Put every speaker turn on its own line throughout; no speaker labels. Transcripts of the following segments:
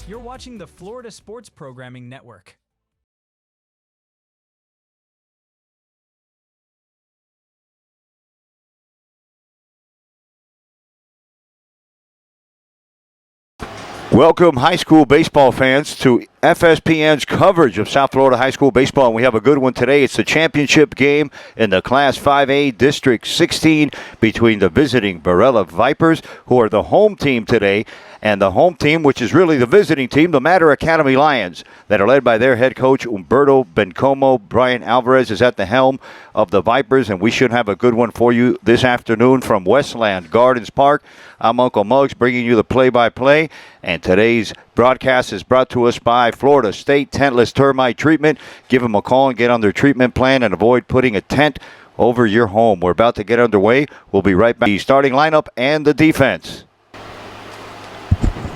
You're watching the Florida Sports Programming Network.
Welcome, high school baseball fans, to FSPN's coverage of South Florida high school baseball, and we have a good one today. It's the championship game in the Class 5A District 16 between the visiting Varela Vipers, who are the home team today, and the home team, which is really the visiting team, the Matter Academy Lions, that are led by their head coach, Humberto Bencomo. Brian Alvarez is at the helm of the Vipers, and we should have a good one for you this afternoon from Westland Gardens Park. I'm Uncle Muggs bringing you the play-by-play, and today's broadcast is brought to us by Florida State Tentless Termite Treatment. Give them a call and get on their treatment plan and avoid putting a tent over your home. We're about to get underway. We'll be right back. The starting lineup and the defense.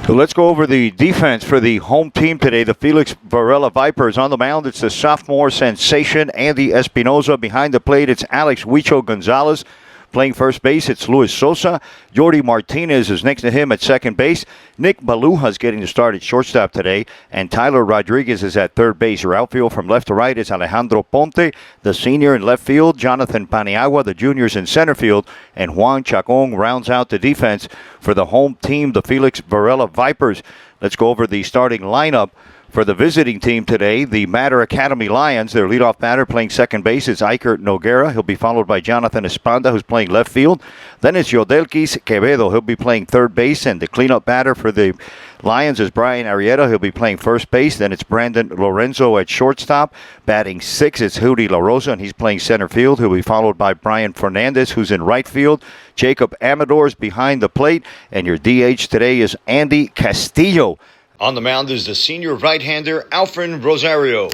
So let's go over the defense for the home team today, the Felix Varela Vipers. On the mound, it's the sophomore sensation, Andy Espinoza. Behind the plate, it's Alex Huicho Gonzalez. Playing first base, it's Luis Sosa. Jordi Martinez is next to him at second base. Nick Maluja is getting the start at shortstop today. And Tyler Rodriguez is at third base. Your outfield from left to right is Alejandro Ponte, the senior in left field. Jonathan Paniagua, the juniors in center field. And Juan Chacon rounds out the defense for the home team, the Felix Varela Vipers. Let's go over the starting lineup. For the visiting team today, the Matter Academy Lions, their leadoff batter playing second base is Iker Noguera. He'll be followed by Jonathan Espada, who's playing left field. Then it's Yodelkis Quevedo. He'll be playing third base, and the cleanup batter for the Lions is Brian Arrieta. He'll be playing first base. Then it's Brandon Lorenzo at shortstop. Batting sixth, it's Judy La Rosa, and he's playing center field. He'll be followed by Brian Fernandez, who's in right field. Jacob Amador's behind the plate, and your DH today is Andy Castillo. On the mound is the senior right-hander, Alfred Rosario.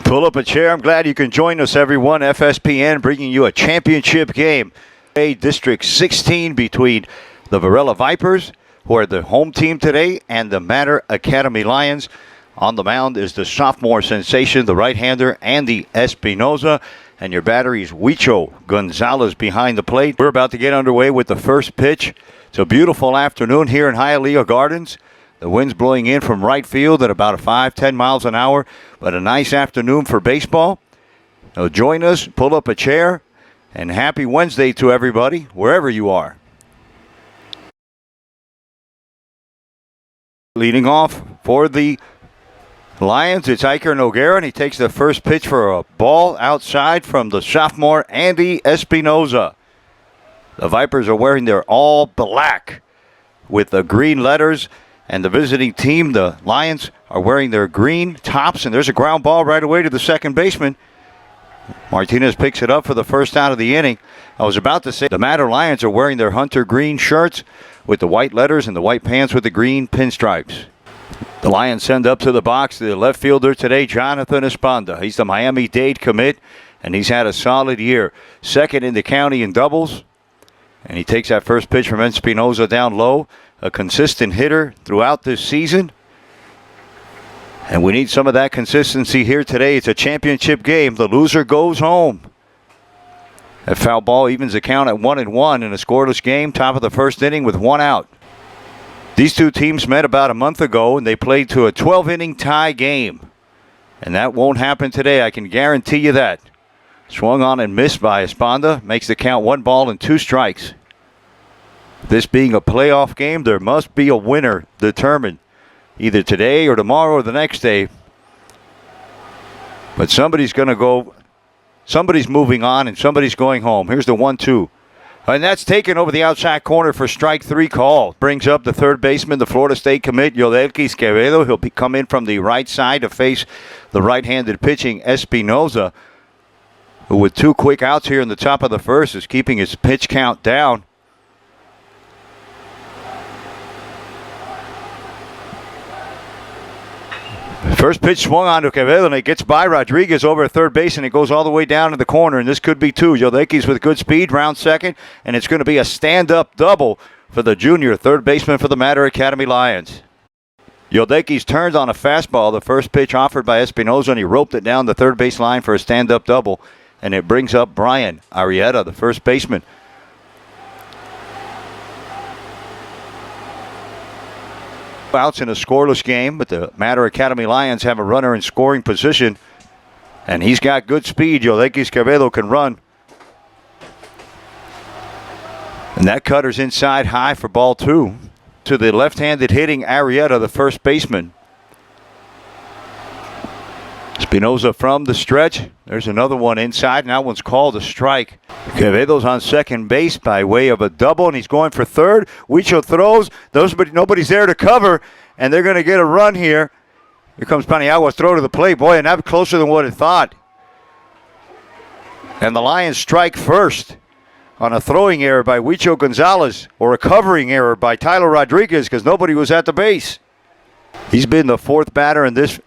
Pull up a chair. I'm glad you can join us, everyone. FSPN bringing you a championship game. District 16 between the Varela Vipers, who are the home team today, and the Matter Academy Lions. On the mound is the sophomore sensation, the right-hander, Andy Espinoza. And your battery is Huicho Gonzalez behind the plate. We're about to get underway with the first pitch. It's a beautiful afternoon here in Hialeah Gardens. The wind's blowing in from right field at about 5-10 miles an hour, but a nice afternoon for baseball. So join us, pull up a chair, and happy Wednesday to everybody, wherever you are. Leading off for the Lions, it's Iker Noguera, and he takes the first pitch for a ball outside from the sophomore Andy Espinoza. The Vipers are wearing their all black with the green letters. And the visiting team, the Lions, are wearing their green tops. And there's a ground ball right away to the second baseman. Martinez picks it up for the first out of the inning. I was about to say the Matter Lions are wearing their hunter green shirts with the white letters and the white pants with the green pinstripes. The Lions send up to the box the left fielder today, Jonathan Espada. He's the Miami-Dade commit, and he's had a solid year. Second in the county in doubles. And he takes that first pitch from Espinoza down low. A consistent hitter throughout this season. And we need some of that consistency here today. It's a championship game. The loser goes home. That foul ball evens the count at 1-1 in a scoreless game. Top of the first inning with one out. These two teams met about a month ago, and they played to a 12-inning tie game. And that won't happen today. I can guarantee you that. Swung on and missed by Espada. Makes the count 1-2 strikes. This being a playoff game, there must be a winner determined either today or tomorrow or the next day. But somebody's going to go, somebody's moving on and somebody's going home. Here's the 1-2. And that's taken over the outside corner for strike three call. Brings up the third baseman, the Florida State commit, Yodelkis Quevedo. He'll come in from the right side to face the right-handed pitching Espinoza, who with two quick outs here in the top of the first is keeping his pitch count down. First pitch swung on to Quevedo, and it gets by Rodriguez over at third base, and it goes all the way down to the corner, and this could be two. Yodeki's with good speed, round second, and it's going to be a stand-up double for the junior third baseman for the Mater Academy Lions. Yodeki's turned on a fastball. The first pitch offered by Espinoza, and he roped it down the third base line for a stand-up double, and it brings up Brian Arrieta, the first baseman. Outs in a scoreless game, but the Mater Academy Lions have a runner in scoring position, and he's got good speed. Yodeki's Quevedo can run. And that cutter's inside high for ball two to the left-handed hitting Arrieta, the first baseman. Espinoza from the stretch. There's another one inside, and that one's called a strike. Quevedo's on second base by way of a double, and he's going for third. Huicho throws. Nobody's there to cover, and they're going to get a run here. Here comes Paniagua's throw to the plate. Boy, and that's closer than what it thought. And the Lions strike first on a throwing error by Huicho Gonzalez, or a covering error by Tyler Rodriguez, because nobody was at the base. He's been the fourth batter in this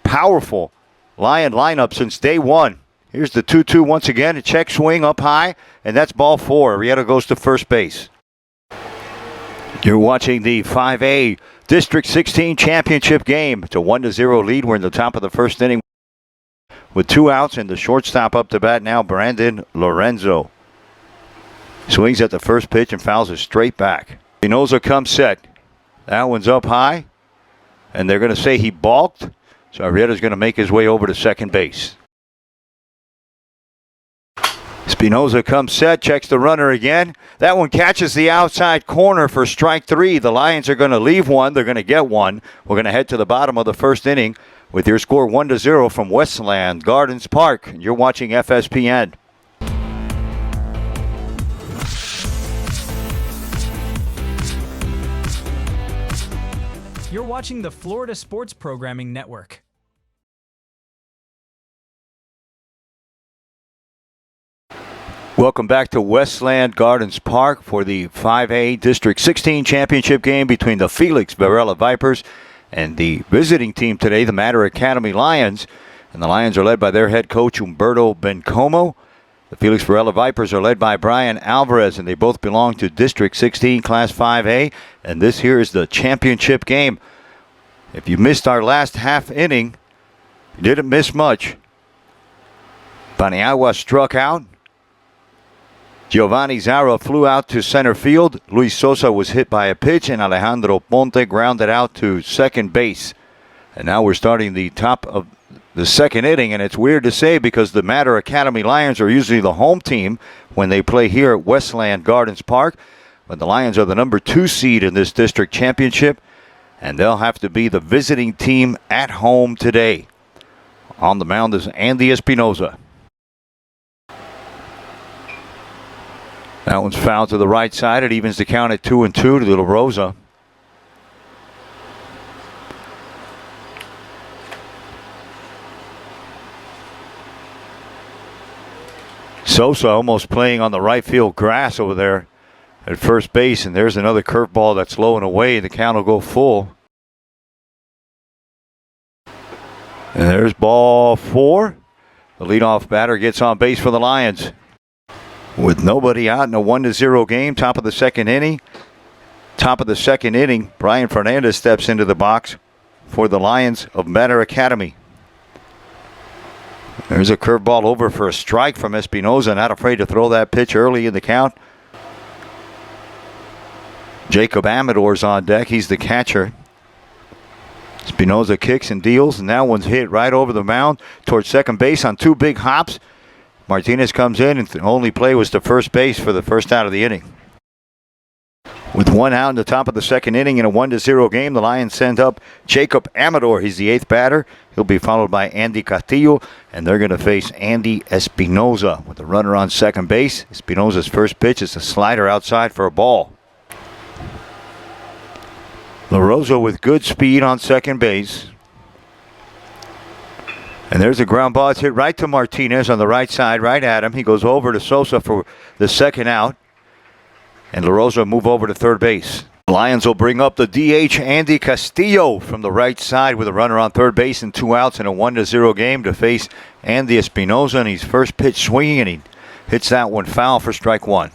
powerful Lion lineup since day one. Here's the 2-2 once again. A check swing up high, and that's ball four. Arrieta goes to first base. You're watching the 5A District 16 championship game. It's a 1-0 lead. We're in the top of the first inning with 2 outs, and the shortstop up to bat now, Brandon Lorenzo. Swings at the first pitch and fouls it straight back. Espinoza comes set. That one's up high, and they're going to say he balked. So Arrieta's going to make his way over to second base. Espinoza comes set, checks the runner again. That one catches the outside corner for strike 3. The Lions are going to leave one. They're going to get one. We're going to head to the bottom of the first inning with your score 1-0 from Westland Gardens Park. You're watching FSPN.
You're watching the Florida Sports Programming Network.
Welcome back to Westland Gardens Park for the 5A District 16 championship game between the Felix Varela Vipers and the visiting team today, the Mater Academy Lions. And the Lions are led by their head coach, Humberto Bencomo. The Felix Varela Vipers are led by Brian Alvarez, and they both belong to District 16 Class 5A. And this here is the championship game. If you missed our last half inning, you didn't miss much. Paniagua struck out. Giovanni Zara flew out to center field. Luis Sosa was hit by a pitch, and Alejandro Ponte grounded out to second base. And now we're starting the top of the second inning, and it's weird to say because the Mater Academy Lions are usually the home team when they play here at Westland Gardens Park. But the Lions are the number 2 seed in this district championship, and they'll have to be the visiting team at home today. On the mound is Andy Espinoza. That one's fouled to the right side. It evens the count at 2-2 to La Rosa. Sosa almost playing on the right field grass over there at first base, and there's another curveball that's low and away. The count will go full. And there's ball 4. The leadoff batter gets on base for the Lions. With nobody out in a 1-0 game, top of the second inning. Brian Fernandez steps into the box for the Lions of Mater Academy. There's a curveball over for a strike from Espinoza, not afraid to throw that pitch early in the count. Jacob Amador's on deck. He's the catcher. Espinoza kicks and deals, and that one's hit right over the mound towards second base on 2 big hops. Martinez comes in, and the only play was to first base for the first out of the inning. With 1 out in the top of the second inning in a 1-0 game, the Lions send up Jacob Amador. He's the 8th batter. He'll be followed by Andy Castillo, and they're going to face Andy Espinoza with the runner on second base. Espinoza's first pitch is a slider outside for a ball. La Rosa with good speed on second base. And there's a ground ball. It's hit right to Martinez on the right side, right at him. He goes over to Sosa for the second out. And La Rosa move over to third base. Lions will bring up the DH Andy Castillo from the right side with a runner on third base and 2 outs in a 1-0 game to face Andy Espinoza. And he's first pitch swinging, and he hits that one foul for strike one.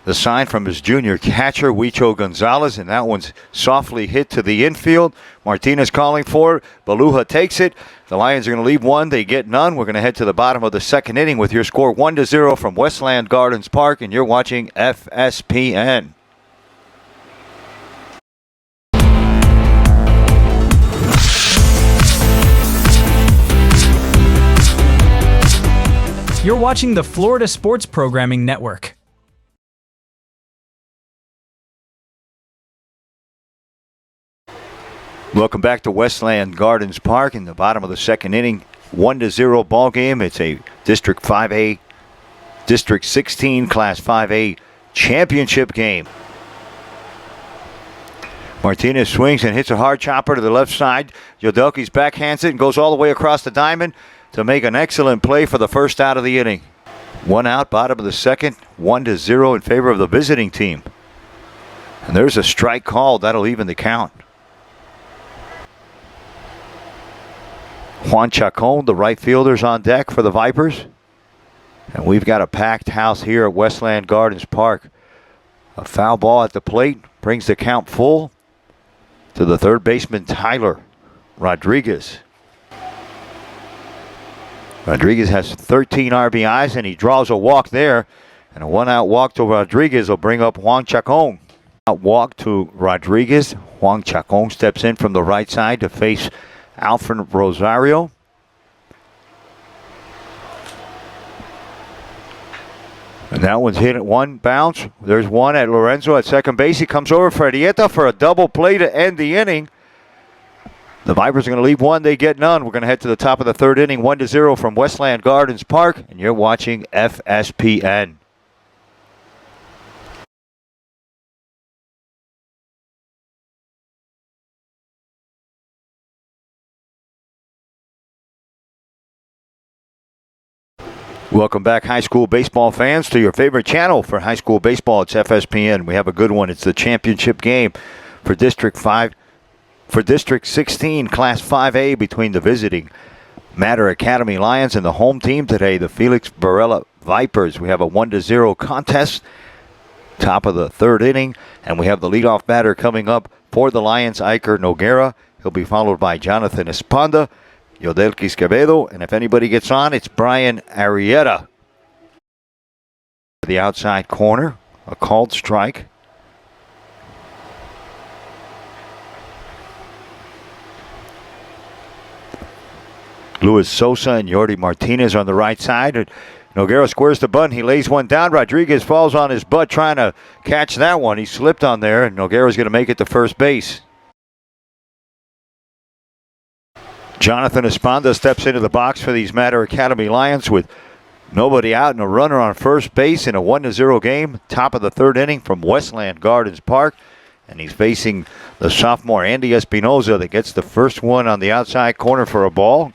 The sign from his junior catcher, Huicho Gonzalez, and that one's softly hit to the infield. Martinez calling for it. Baluja takes it. The Lions are going to leave one. They get none. We're going to head to the bottom of the second inning with your score 1-0 from Westland Gardens Park, and you're watching FSPN.
You're watching the Florida Sports Programming Network.
Welcome back to Westland Gardens Park in the bottom of the second inning. 1-0 ball game. It's a District 5A, District 16 Class 5A championship game. Martinez swings and hits a hard chopper to the left side. Yodelki's backhands it and goes all the way across the diamond to make an excellent play for the first out of the inning. 1 out, bottom of the second, 1-0 in favor of the visiting team. And there's a strike called. That'll even the count. Juan Chacon, the right fielder's on deck for the Vipers. And we've got a packed house here at Westland Gardens Park. A foul ball at the plate brings the count full to the third baseman, Tyler Rodriguez. Rodriguez has 13 RBIs, and he draws a walk there. And a 1-out walk to Rodriguez will bring up Juan Chacon. Out walk to Rodriguez. Juan Chacon steps in from the right side to face Alfred Rosario. And that one's hit at one bounce. There's one at Lorenzo at second base. He comes over for Arrieta for a double play to end the inning. The Vipers are going to leave one. They get none. We're going to head to the top of the third inning. 1-0 from Westland Gardens Park. And you're watching FSPN. Welcome back, high school baseball fans, to your favorite channel for high school baseball. It's FSPN. We have a good one. It's the championship game for District 16, Class 5A, between the visiting Mater Academy Lions and the home team today, the Felix Varela Vipers. We have a 1-0 contest, top of the third inning, and we have the leadoff batter coming up for the Lions, Iker Noguera. He'll be followed by Jonathan Esponda, Yodelkis Quevedo, and if anybody gets on, it's Brian Arrieta. The outside corner, a called strike. Luis Sosa and Yordi Martinez on the right side. Noguera squares the bunt. He lays one down. Rodriguez falls on his butt trying to catch that one. He slipped on there, and Noguera's going to make it to first base. Jonathan Esponda steps into the box for these Mater Academy Lions with nobody out and a runner on first base in a 1-0 game. Top of the third inning from Westland Gardens Park. And he's facing the sophomore Andy Espinoza that gets the first one on the outside corner for a ball.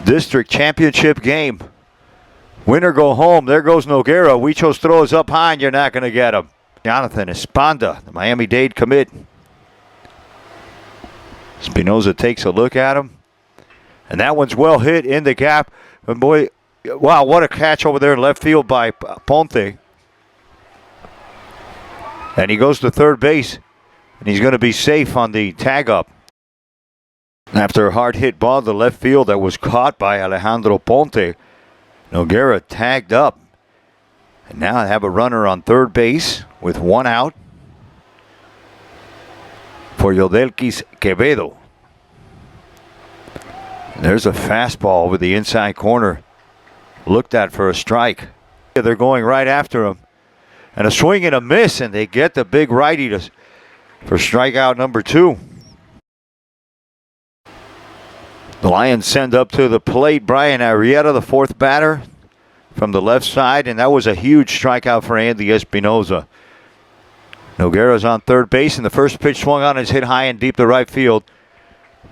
District championship game. Winner go home. There goes Noguera. Huicho's throw is up high and you're not going to get him. Jonathan Esponda, the Miami-Dade commit. Espinoza takes a look at him. And that one's well hit in the gap. And boy, wow, what a catch over there in left field by Ponte. And he goes to third base. And he's going to be safe on the tag up. After a hard hit ball to left field that was caught by Alejandro Ponte, Noguera tagged up. And now I have a runner on third base with 1 out for Yodelkis Quevedo. There's a fastball over the inside corner. Looked at for a strike. They're going right after him. And a swing and a miss, and they get the big righty for strikeout number 2. The Lions send up to the plate Brian Arrieta, the fourth batter from the left side, and that was a huge strikeout for Andy Espinoza. Noguera's on third base, and the first pitch swung on is hit high and deep to right field.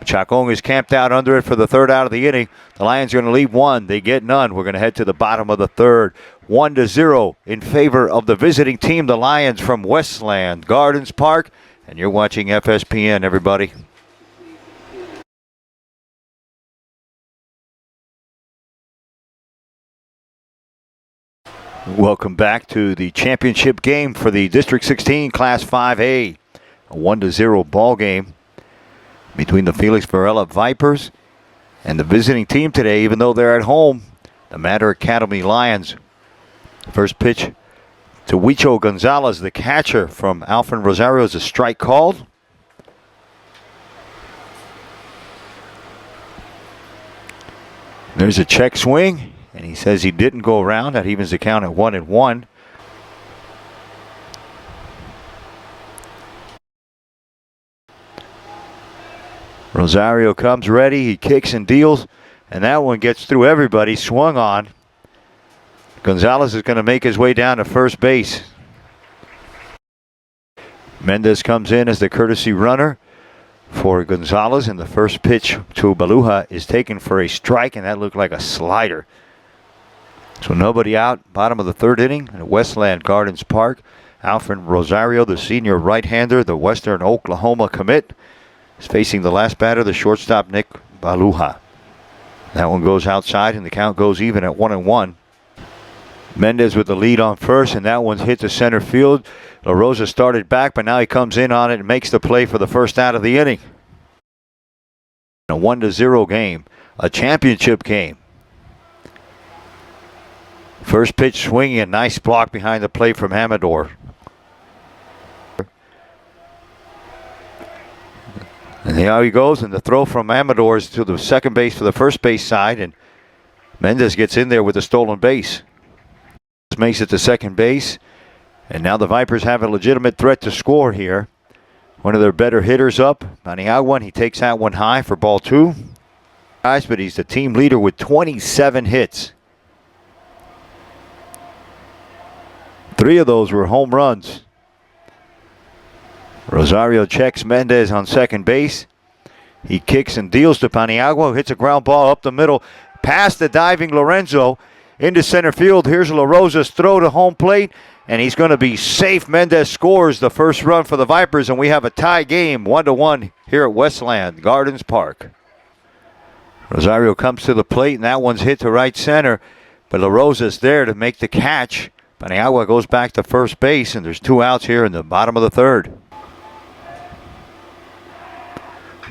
Chacon is camped out under it for the third out of the inning. The Lions are going to leave one. They get none. We're going to head to the bottom of the third. 1-0 in favor of the visiting team, the Lions from Westland Gardens Park. And you're watching FSPN, everybody. Welcome back to the championship game for the District 16 Class 5A. A 1-0 ball game between the Felix Varela Vipers and the visiting team today, even though they're at home, the Mater Academy Lions. First pitch to Huicho Gonzalez, the catcher from Alfred Rosario, is a strike called. There's a check swing. And he says he didn't go around. That evens the count at 1-1. Rosario comes ready. He kicks and deals. And that one gets through everybody. Swung on. Gonzalez is going to make his way down to first base. Mendez comes in as the courtesy runner for Gonzalez. And the first pitch to Baluja is taken for a strike. And that looked like a slider. So nobody out, bottom of the third inning at Westland Gardens Park. Alfred Rosario, the senior right-hander, the Western Oklahoma commit, is facing the last batter, the shortstop Nick Baluja. That one goes outside and the count goes even at 1-1. Mendez with the lead on first, and that one's hit to center field. La Rosa started back, but now he comes in on it and makes the play for the first out of the inning. A 1-0 game, a championship game. First pitch swinging, a nice block behind the plate from Amador. And there he goes, and the throw from Amador is to the second base for the first base side, and Mendez gets in there with a stolen base. Makes it to second base, and now the Vipers have a legitimate threat to score here. One of their better hitters up, Maniagua, he takes that one high for ball two. But he's the team leader with 27 hits. 3 of those were home runs. Rosario checks Mendez on second base. He kicks and deals to Paniagua, who hits a ground ball up the middle, past the diving Lorenzo into center field. Here's La Rosa's throw to home plate, and he's going to be safe. Mendez scores the first run for the Vipers, and we have a tie game, 1-1 here at Westland Gardens Park. Rosario comes to the plate, and that one's hit to right center, but La Rosa's there to make the catch. Paniagua goes back to first base, and there's 2 outs here in the bottom of the third.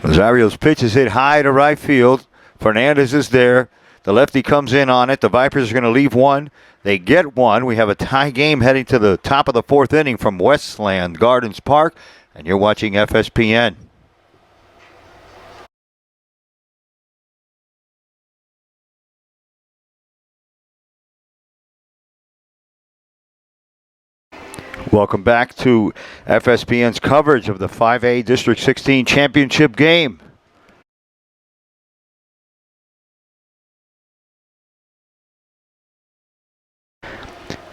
Rosario's pitch is hit high to right field. Fernandez is there. The lefty comes in on it. The Vipers are going to leave one. They get one. We have a tie game heading to the top of the fourth inning from Westland Gardens Park, and you're watching FSPN. Welcome back to FSPN's coverage of the 5A District 16 championship game.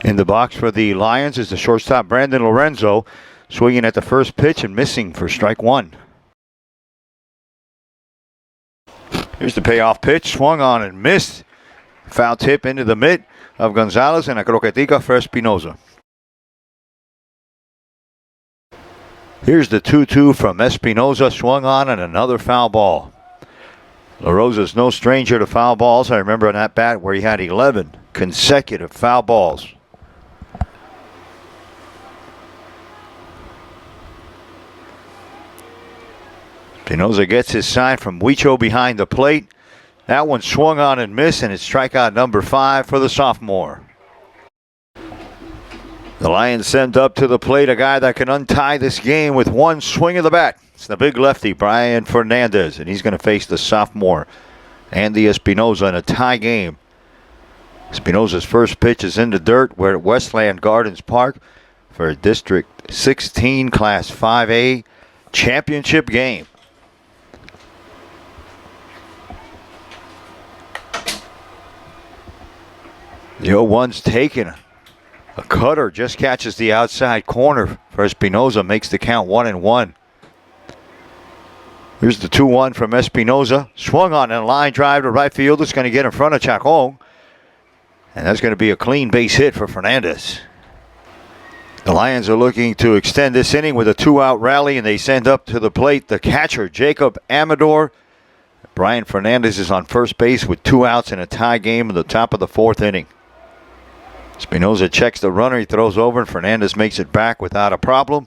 In the box for the Lions is the shortstop Brandon Lorenzo, swinging at the first pitch and missing for strike one. Here's the payoff pitch, swung on and missed. Foul tip into the mitt of Gonzalez, and a croquetica for Espinoza. Here's the 2-2 from Espinoza, swung on, and another foul ball. La Rosa's no stranger to foul balls. I remember on that bat where he had 11 consecutive foul balls. Espinoza gets his sign from Huicho behind the plate. That one swung on and missed, and it's strikeout number 5 for the sophomore. The Lions send up to the plate a guy that can untie this game with one swing of the bat. It's the big lefty, Brian Fernandez, and he's going to face the sophomore, Andy Espinoza, in a tie game. Espinoza's first pitch is in the dirt. We're at Westland Gardens Park for a District 16 Class 5A championship game. The 0-1's taken. A cutter just catches the outside corner for Espinoza, makes the count 1-1. Here's the 2-1 from Espinoza. Swung on a line drive to right field. It's going to get in front of Chacon. And that's going to be a clean base hit for Fernandez. The Lions are looking to extend this inning with a 2-out rally, and they send up to the plate the catcher, Jacob Amador. Brian Fernandez is on first base with 2 outs in a tie game in the top of the 4th inning. Espinoza checks the runner. He throws over, and Fernandez makes it back without a problem.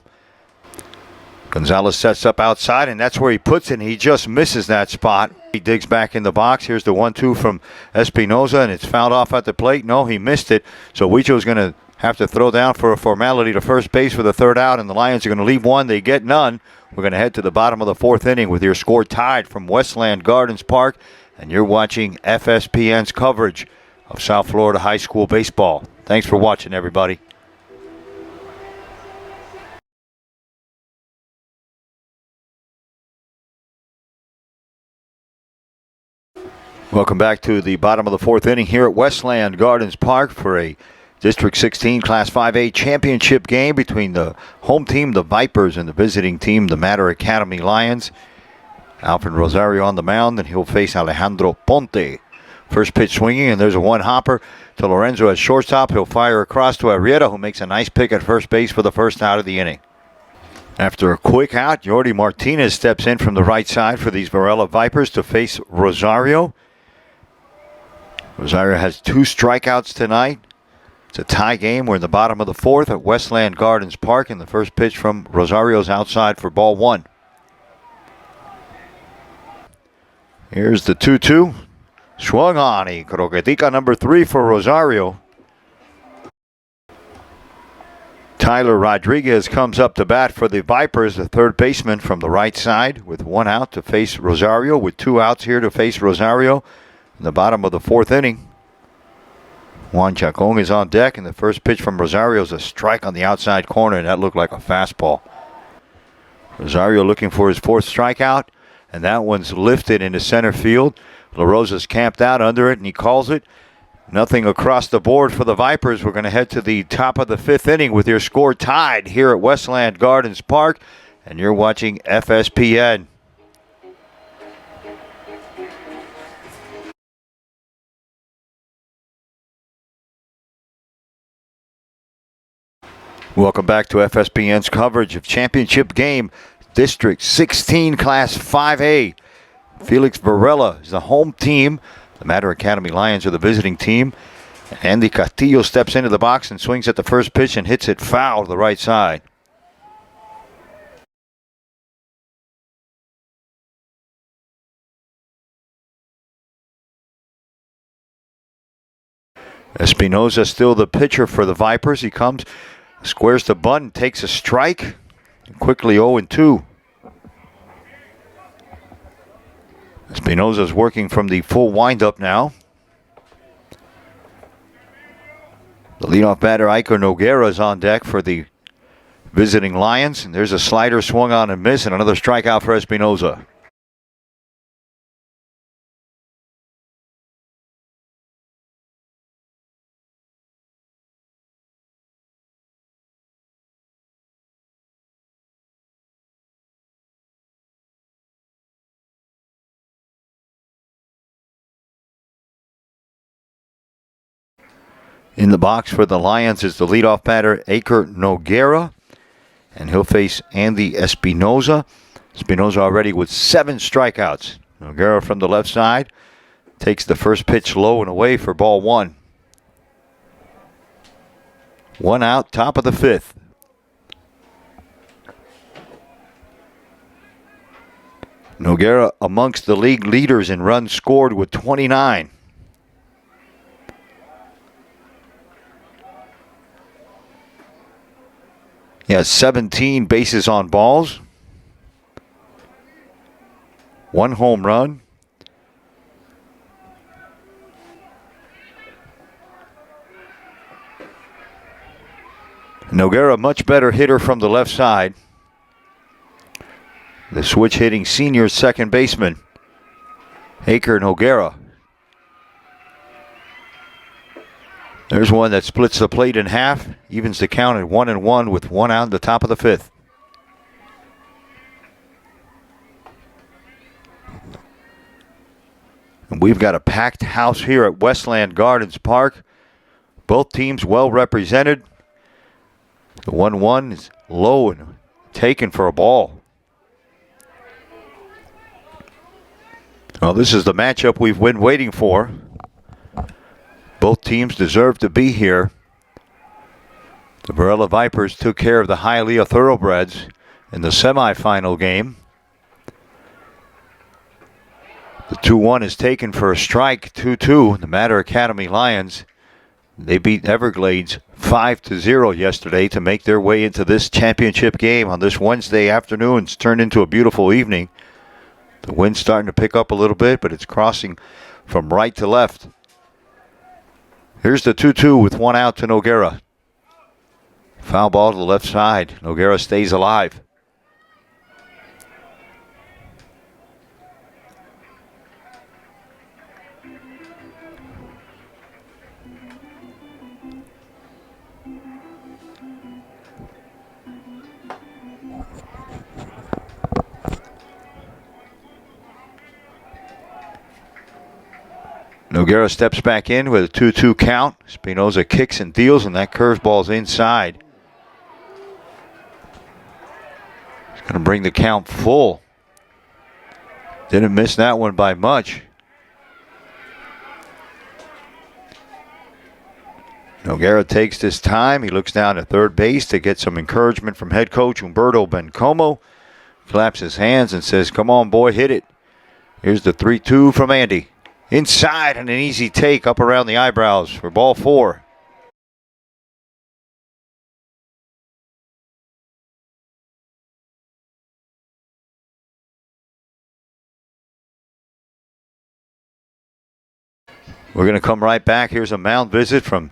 Gonzalez sets up outside, and that's where he puts it, and he just misses that spot. He digs back in the box. Here's the 1-2 from Espinoza, and it's fouled off at the plate. No, he missed it, so Huicho's going to have to throw down for a formality to first base for the 3rd out, and the Lions are going to leave one. They get none. We're going to head to the bottom of the 4th inning with your score tied from Westland Gardens Park, and you're watching FSPN's coverage of South Florida High School baseball. Thanks for watching, everybody. Welcome back to the bottom of the 4th inning here at Westland Gardens Park for a District 16 Class 5A championship game between the home team, the Vipers, and the visiting team, the Mater Academy Lions. Alfred Rosario on the mound, and he'll face Alejandro Ponte. First pitch swinging, and there's a 1-hopper to Lorenzo at shortstop. He'll fire across to Arrieta, who makes a nice pick at first base for the 1st out of the inning. After a quick out, Yordi Martinez steps in from the right side for these Varela Vipers to face Rosario. Rosario has 2 strikeouts tonight. It's a tie game. We're in the bottom of the 4th at Westland Gardens Park, and the first pitch from Rosario's outside for ball 1. Here's the 2-2. Swung on. Croquetica number 3 for Rosario. Tyler Rodriguez comes up to bat for the Vipers, the 3rd baseman from the right side, with 1 out to face Rosario, with 2 outs here to face Rosario. In the bottom of the 4th inning, Juan Chacon is on deck, and the first pitch from Rosario is a strike on the outside corner, and that looked like a fastball. Rosario looking for his 4th strikeout, and that one's lifted into center field. La Rosa's camped out under it, and he calls it. Nothing across the board for the Vipers. We're going to head to the top of the 5th inning with your score tied here at Westland Gardens Park, and you're watching FSPN. Welcome back to FSPN's coverage of championship game, District 16 Class 5A. Felix Varela is the home team. The Mater Academy Lions are the visiting team. Andy Castillo steps into the box and swings at the first pitch and hits it foul to the right side. Espinoza still the pitcher for the Vipers. He comes, squares the bunt, takes a strike. Quickly 0-2. Espinoza's working from the full windup now. The leadoff batter, Iker Noguera, is on deck for the visiting Lions. And there's a slider swung on and missed, and another strikeout for Espinoza. In the box for the Lions is the leadoff batter, Iker Noguera, and he'll face Andy Espinoza. Espinoza already with 7 strikeouts. Noguera from the left side takes the first pitch low and away for ball 1. 1 out, top of the 5th. Noguera amongst the league leaders in runs scored with 29. He has 17 bases on balls, 1 home run. Noguera, much better hitter from the left side. The switch hitting senior second baseman, Iker Noguera. There's one that splits the plate in half, evens the count at 1-1 with 1 out in the top of the 5th. And we've got a packed house here at Westland Gardens Park. Both teams well represented. The 1-1 is low and taken for a ball. Well, this is the matchup we've been waiting for. Both teams deserve to be here. The Varela Vipers took care of the Hialeah Thoroughbreds in the semifinal game. The 2-1 is taken for a strike. 2-2. The Mater Academy Lions, they beat Everglades 5-0 yesterday to make their way into this championship game on this Wednesday afternoon. It's turned into a beautiful evening. The wind's starting to pick up a little bit, but it's crossing from right to left. Here's the 2-2 with one out to Noguera. Foul ball to the left side. Noguera stays alive. Noguera steps back in with a 2-2 count. Espinoza kicks and deals, and that curveball's inside. He's going to bring the count full. Didn't miss that one by much. Noguera takes this time. He looks down at third base to get some encouragement from head coach Humberto Bencomo. Claps his hands and says, "Come on, boy, hit it." Here's the 3-2 from Andy. Inside and an easy take up around the eyebrows for ball 4. We're going to come right back. Here's a mound visit from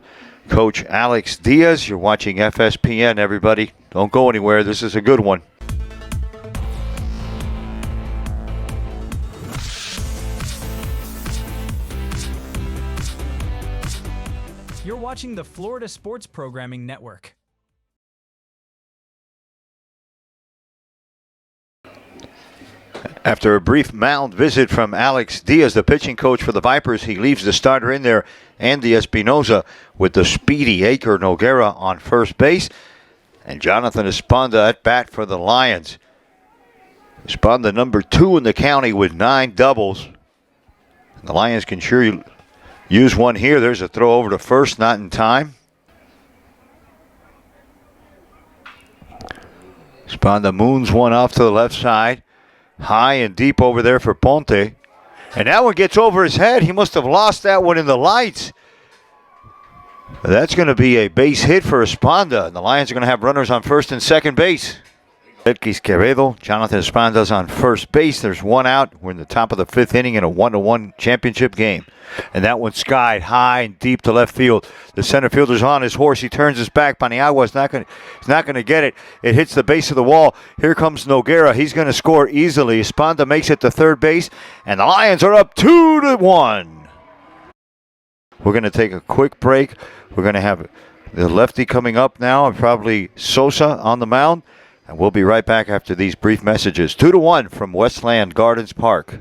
Coach Alex Diaz. You're watching FSPN, everybody. Don't go anywhere. This is a good one.
You're watching the Florida Sports Programming Network.
After a brief mound visit from Alex Diaz, the pitching coach for the Vipers, he leaves the starter in there, Andy Espinoza, with the speedy Aker Noguera on first base, and Jonathan Esponda at bat for the Lions. Esponda number 2 in the county with 9 doubles. The Lions can sure use one here. There's a throw over to first, not in time. Esponda moons one off to the left side. High and deep over there for Ponte. And that one gets over his head. He must have lost that one in the lights. That's going to be a base hit for Esponda. And the Lions are going to have runners on first and second base. Felix Varela, Jonathan Esponda's on first base. There's one out. We're in the top of the 5th inning in a 1-1 championship game. And that one skied high and deep to left field. The center fielder's on his horse. He turns his back. Paniagua's not going to get it. It hits the base of the wall. Here comes Noguera. He's going to score easily. Esponda makes it to third base. And the Lions are up 2-1. We're going to take a quick break. We're going to have the lefty coming up now, and probably Sosa on the mound. And we'll be right back after these brief messages. 2-1 from Westland Gardens Park.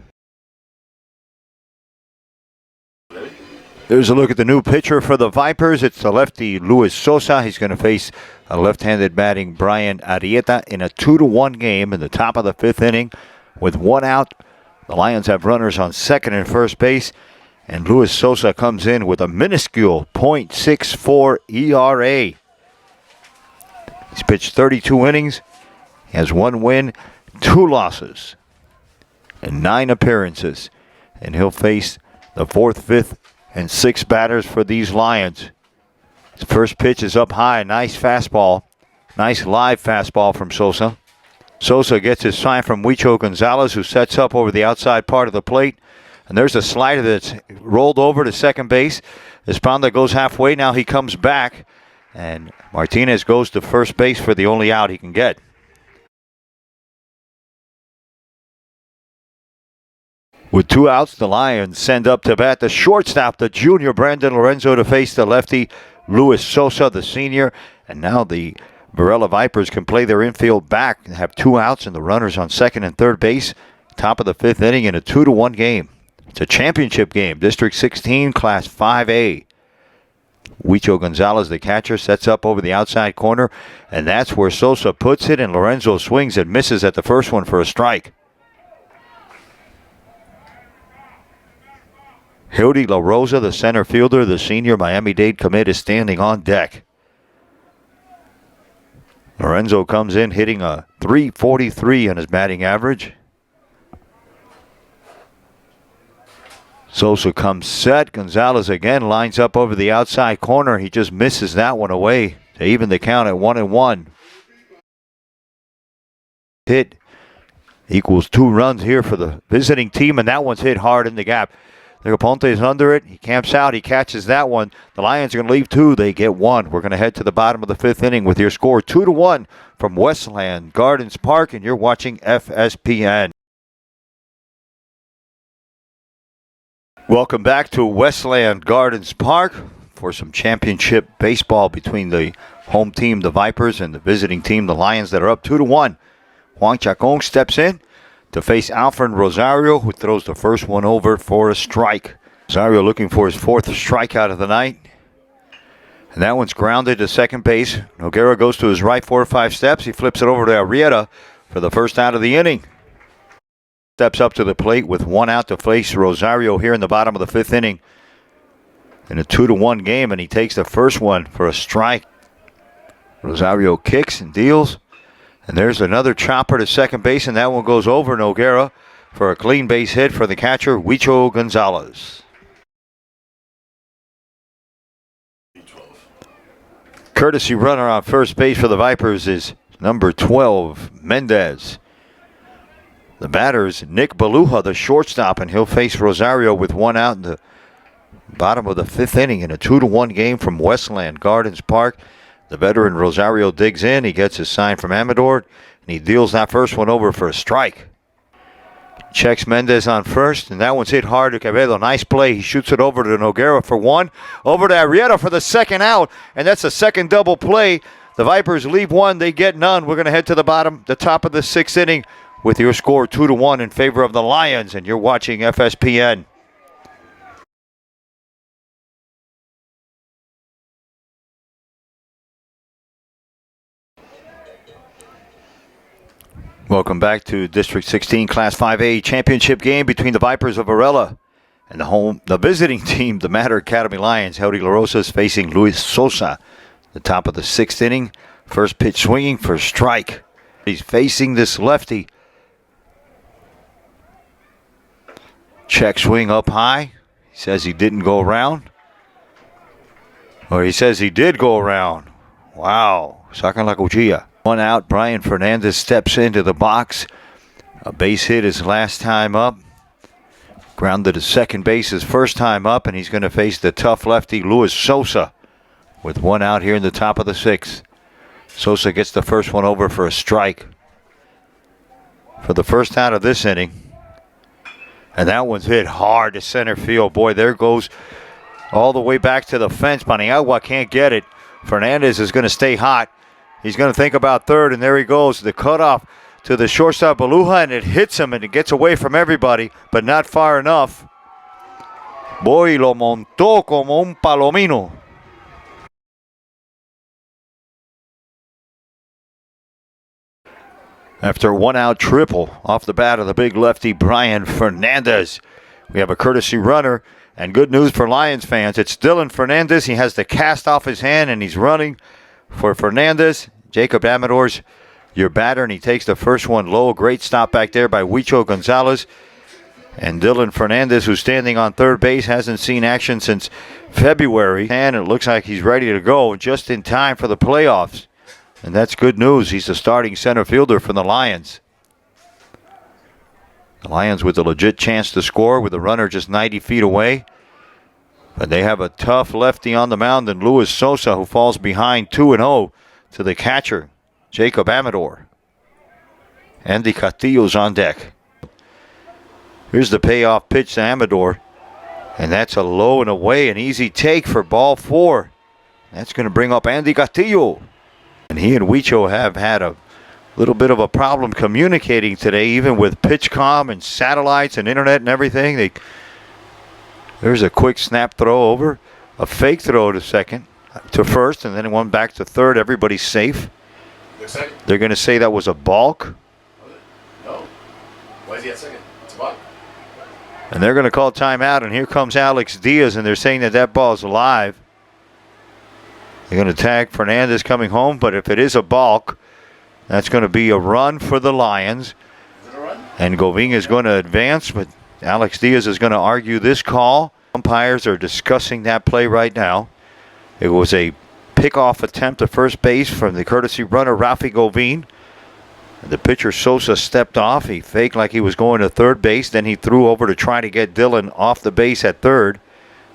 There's a look at the new pitcher for the Vipers. It's the lefty Luis Sosa. He's going to face a left-handed batting Brian Arrieta in a 2-1 game in the top of the 5th inning. With one out, the Lions have runners on second and first base. And Luis Sosa comes in with a minuscule .64 ERA. He's pitched 32 innings. He has 1 win, 2 losses, and 9 appearances. And he'll face the 4th, 5th, and 6th batters for these Lions. His first pitch is up high. Nice fastball. Nice live fastball from Sosa. Sosa gets his sign from Huicho Gonzalez, who sets up over the outside part of the plate. And there's a slider that's rolled over to second base. Esponda goes halfway. Now he comes back. And Martinez goes to first base for the only out he can get. With 2 outs, the Lions send up to bat the shortstop, the junior Brandon Lorenzo, to face the lefty Luis Sosa, the senior. And now the Varela Vipers can play their infield back and have 2 outs and the runners on second and third base. Top of the 5th inning in a 2-1 game. It's a championship game. District 16, Class 5A. Huicho Gonzalez, the catcher, sets up over the outside corner, and that's where Sosa puts it, and Lorenzo swings and misses at the first one for a strike. Hildy La Rosa, the center fielder, the senior Miami-Dade commit, is standing on deck. Lorenzo comes in hitting a .343 on his batting average. Sosa comes set. Gonzalez again lines up over the outside corner. He just misses that one away to even the count at 1-1. Hit equals 2 runs here for the visiting team, and that one's hit hard in the gap. The Ponte is under it. He camps out. He catches that one. The Lions are going to leave 2. They get 1. We're going to head to the bottom of the 5th inning with your score 2-1 from Westland Gardens Park, and you're watching FSPN. Welcome back to Westland Gardens Park for some championship baseball between the home team, the Vipers, and the visiting team, the Lions, that are up 2-1. Juan Chacon steps in to face Alfred Rosario, who throws the first one over for a strike. Rosario looking for his 4th strikeout of the night. And that one's grounded to second base. Noguera goes to his right 4 or 5 steps. He flips it over to Arrieta for the first out of the inning. Steps up to the plate with 1 out to face Rosario here in the bottom of the 5th inning. In a 2-1 game, and he takes the first one for a strike. Rosario kicks and deals. And there's another chopper to second base, and that one goes over Noguera for a clean base hit for the catcher, Huicho Gonzalez. Courtesy runner on first base for the Vipers is number 12, Mendez. The batter is Nick Beluja, the shortstop, and he'll face Rosario with 1 out in the bottom of the 5th inning in a 2-1 game from Westland Gardens Park. The veteran Rosario digs in. He gets his sign from Amador, and he deals that first one over for a strike. Checks Mendez on first, and that one's hit hard to Quevedo. Nice play. He shoots it over to Noguera for 1. Over to Arrieta for the second out, and that's a second double play. The Vipers leave 1. They get none. We're going to head to the top of the 6th inning with your score 2-1 in favor of the Lions, and you're watching FSPN. Welcome back to District 16 Class 5A championship game between the Vipers of Varela and the visiting team, the Mater Academy Lions. Hildy La Rosa is facing Luis Sosa. The top of the 6th inning. First pitch swinging for a strike. He's facing this lefty. Check swing up high. He says he didn't go around. Or he says he did go around. Wow. Sacan la cuchilla. 1 out. Brian Fernandez steps into the box. A base hit his last time up. Grounded to second base his first time up, and he's going to face the tough lefty Luis Sosa with 1 out here in the top of the 6th. Sosa gets the first one over for a strike for the first out of this inning. And that one's hit hard to center field. Boy, there goes all the way back to the fence. Paniagua can't get it. Fernandez is going to stay hot. He's going to think about third, and there he goes. The cutoff to the shortstop, Beluja, and it hits him, and it gets away from everybody, but not far enough. Boy, lo montó como un palomino. After a 1 out triple off the bat of the big lefty, Brian Fernandez. We have a courtesy runner, and good news for Lions fans. It's Dylan Fernandez. He has the cast off his hand, and he's running for Fernandez. Jacob Amador's your batter, and he takes the first one low. Great stop back there by Huicho Gonzalez. And Dylan Fernandez, who's standing on third base, hasn't seen action since February. And it looks like he's ready to go just in time for the playoffs. And that's good news. He's the starting center fielder for the Lions. The Lions with a legit chance to score with a runner just 90 feet away. But they have a tough lefty on the mound in Luis Sosa, who falls behind 2-0 to the catcher, Jacob Amador. Andy Castillo's on deck. Here's the payoff pitch to Amador. And that's a low and away, an easy take for ball 4. That's going to bring up Andy Castillo. And he and Huicho have had a little bit of a problem communicating today, even with PitchCom and satellites and internet and everything. There's a quick snap throw over. A fake throw to first, and then one back to third. Everybody's safe. They're going to say that was a balk.
No. Why is he at second? It's a balk.
And they're going to call timeout, and here comes Alex Diaz, and they're saying that ball is alive. They're going to tag Fernandez coming home, but if it is a balk, that's going to be a run for the Lions.
Is it a run?
And Goving is going to advance, but Alex Diaz is going to argue this call. Umpires are discussing that play right now. It was a pickoff attempt at first base from the courtesy runner, Rafi Goving. The pitcher, Sosa, stepped off. He faked like he was going to third base. Then he threw over to try to get Dillon off the base at third.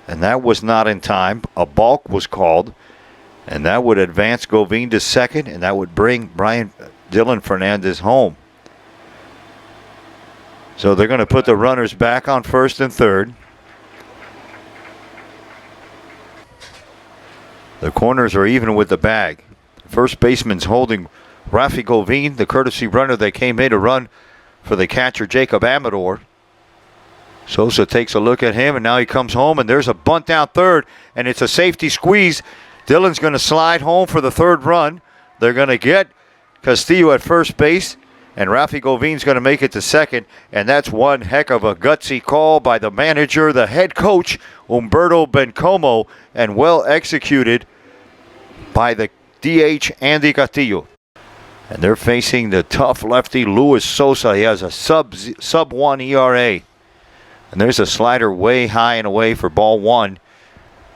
And that was not in time. A balk was called. And that would advance Goving to second. And that would bring Dillon Fernandez home. So they're going to put the runners back on first and third. The corners are even with the bag. First baseman's holding Rafi Goving, the courtesy runner that came in to run for the catcher, Jacob Amador. Sosa takes a look at him, and now he comes home, and there's a bunt down third, and it's a safety squeeze. Dillon's going to slide home for the third run. They're going to get Castillo at first base, and Rafi Goving's going to make it to second, and that's one heck of a gutsy call by the manager, the head coach, Humberto Bencomo, and well executed by the DH, Andy Castillo. And they're facing the tough lefty, Luis Sosa. He has a sub 1 ERA. And there's a slider way high and away for ball one.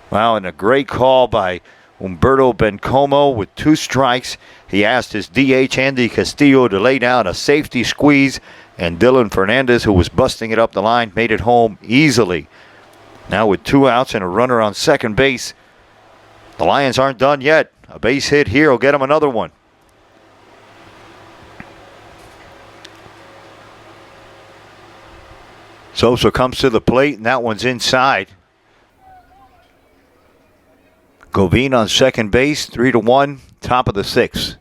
Wow, and a great call by Humberto Bencomo with 2 strikes. He asked his DH, Andy Castillo, to lay down a safety squeeze, and Dillon Fernandez, who was busting it up the line, made it home easily. Now with 2 outs and a runner on second base, the Lions aren't done yet. A base hit here will get them another one. Sosa comes to the plate, and that one's inside. Goving on second base, 3-1, top of the 6th.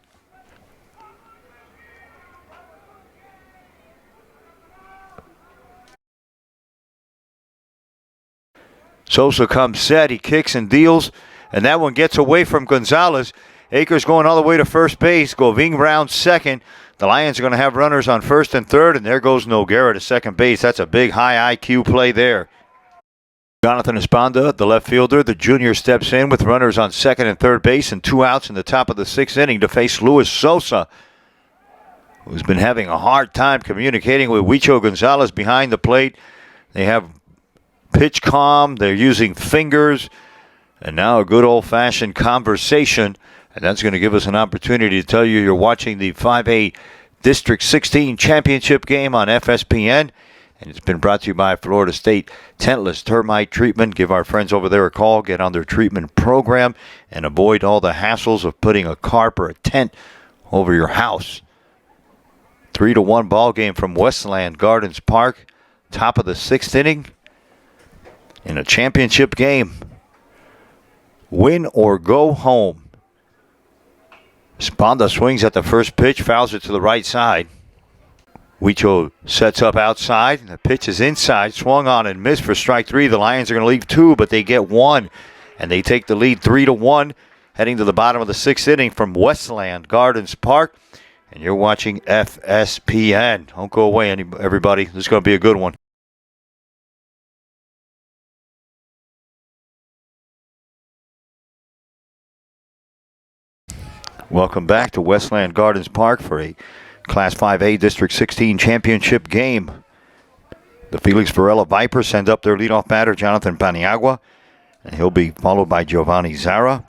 Sosa comes set, he kicks and deals, and that one gets away from Gonzalez. Akers going all the way to first base. Goving rounds second. The Lions are going to have runners on first and third, and there goes Noguera to second base. That's a big high IQ play there. Jonathan Esponda, the left fielder, the junior, steps in with runners on second and third base and 2 outs in the top of the 6th inning to face Luis Sosa, who's been having a hard time communicating with Huicho Gonzalez behind the plate. They have pitch calm, they're using fingers, and now a good old-fashioned conversation. And that's going to give us an opportunity to tell you you're watching the 5A District 16 Championship game on FSPN. And it's been brought to you by Florida State Tentless Termite Treatment. Give our friends over there a call, get on their treatment program, and avoid all the hassles of putting a carp or a tent over your house. 3-1 ball game from Westland Gardens Park. Top of the 6th inning in a championship game. Win or go home. Sponda swings at the first pitch, fouls it to the right side. Huicho sets up outside, and the pitch is inside, swung on and missed for strike 3. The Lions are going to leave 2, but they get 1, and they take the lead 3-1, heading to the bottom of the 6th inning from Westland Gardens Park. And you're watching FSPN. Don't go away, everybody. This is going to be a good one. Welcome back to Westland Gardens Park for a Class 5A District 16 Championship game. The Felix Varela Vipers send up their leadoff batter, Jonathan Paniagua, and he'll be followed by Giovanni Zara.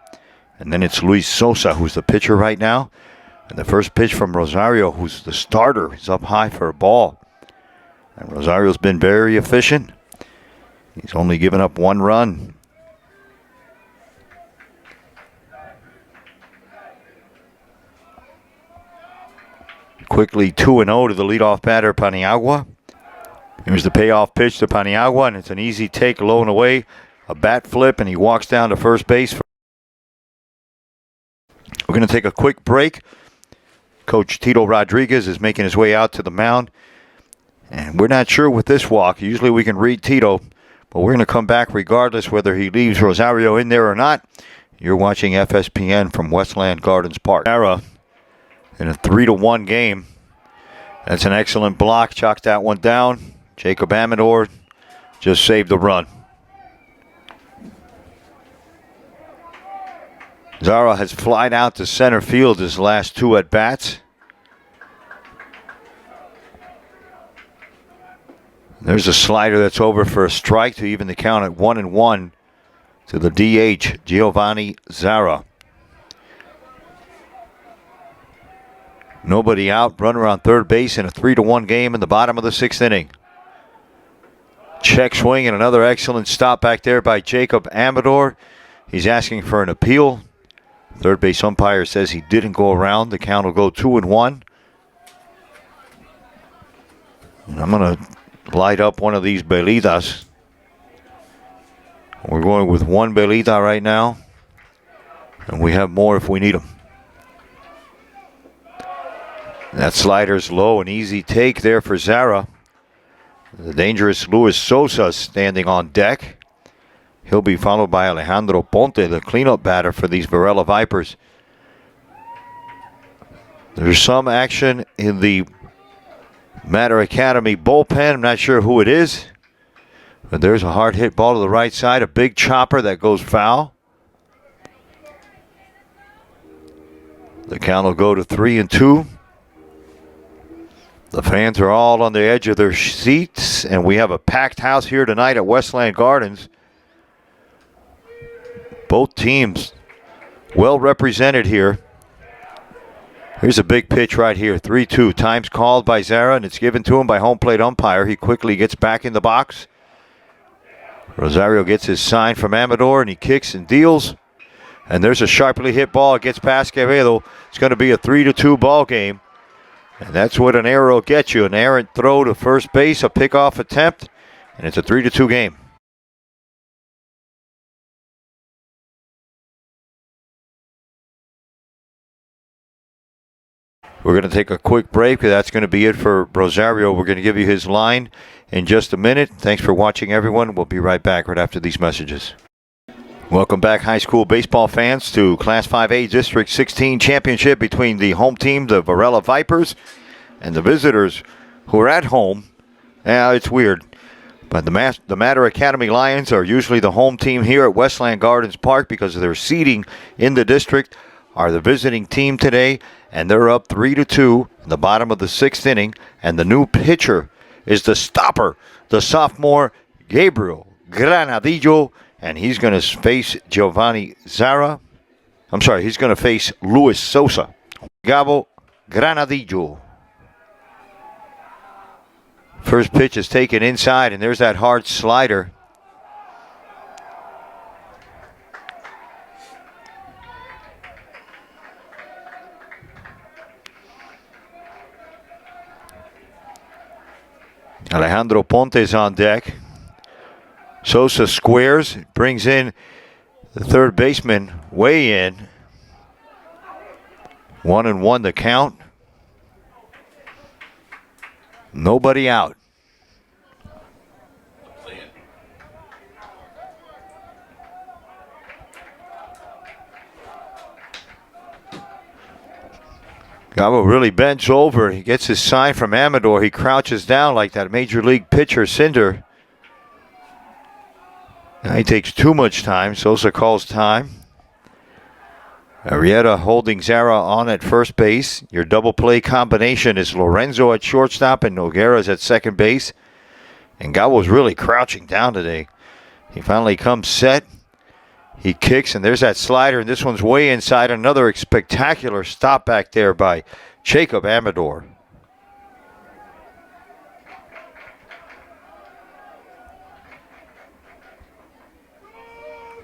And then it's Luis Sosa, who's the pitcher right now. And the first pitch from Rosario, who's the starter, is up high for a ball. And Rosario's been very efficient. He's only given up 1 run. Quickly 2-0 to the leadoff batter, Paniagua. Here's the payoff pitch to Paniagua, and it's an easy take, low and away. A bat flip, and he walks down to first base. We're going to take a quick break. Coach Tito Rodriguez is making his way out to the mound. And we're not sure with this walk. Usually we can read Tito but we're going to come back regardless whether he leaves Rosario in there or not. You're watching FSPN from Westland Gardens Park. Varela in a 3-1 game. That's an excellent block. Chalked that one down. Jacob Amador just saved the run. Zara has flied out to center field his last 2 at-bats. There's a slider that's over for a strike to even the count at 1-1 to the DH, Giovanni Zara. Nobody out, runner on third base in a 3-1 game in the bottom of the 6th inning. Check swing and another excellent stop back there by Jacob Amador. He's asking for an appeal. Third base umpire says he didn't go around. The count will go 2-1. I'm going to light up one of these Belitas. We're going with 1 Belita right now, and we have more if we need them. That slider's low, an easy take there for Zara. The dangerous Luis Sosa standing on deck. He'll be followed by Alejandro Ponte, the cleanup batter for these Varela Vipers. There's some action in the Matter Academy bullpen. I'm not sure who it is, but there's a hard hit ball to the right side, a big chopper that goes foul. The count will go to 3-2. The fans are all on the edge of their seats, and we have a packed house here tonight at Westland Gardens. Both teams well represented here. Here's a big pitch right here, 3-2. Time's called by Zara, and it's given to him by home plate umpire. He quickly gets back in the box. Rosario gets his sign from Amador, and he kicks and deals. And there's a sharply hit ball. It gets past Quevedo. It's going to be a 3-2 ball game. And that's what an error will get you. An errant throw to first base, a pickoff attempt, and it's a 3-2 game. We're going to take a quick break. That's going to be it for Rosario. We're going to give you his line in just a minute. Thanks for watching, everyone. We'll be right back right after these messages. Welcome back, high school baseball fans, to Class 5A District 16 championship between the home team, the Varela Vipers, and the visitors who are at home. Yeah, it's weird, but the Matter Academy Lions are usually the home team here at Westland Gardens Park because of their seating in the district. Are the visiting team today, and they're up 3-2 in the bottom of the 6th inning, and the new pitcher is the stopper, the sophomore Gabriel Granadillo, and he's going to face Giovanni Zara. I'm sorry, he's going to face Luis Sosa. Gabo Granadillo. First pitch is taken inside, and there's that hard slider. Alejandro Ponte's on deck. Sosa squares, brings in the third baseman way in. 1-1 the count. Nobody out. Gabo really bends over. He gets his sign from Amador. He crouches down like that major league pitcher, Cinder. Now he takes too much time. Sosa calls time. Arrieta holding Zara on at first base. Your double play combination is Lorenzo at shortstop and Noguera's at second base. And Gabo's really crouching down today. He finally comes set. He kicks, and there's that slider, and this one's way inside. Another spectacular stop back there by Jacob Amador.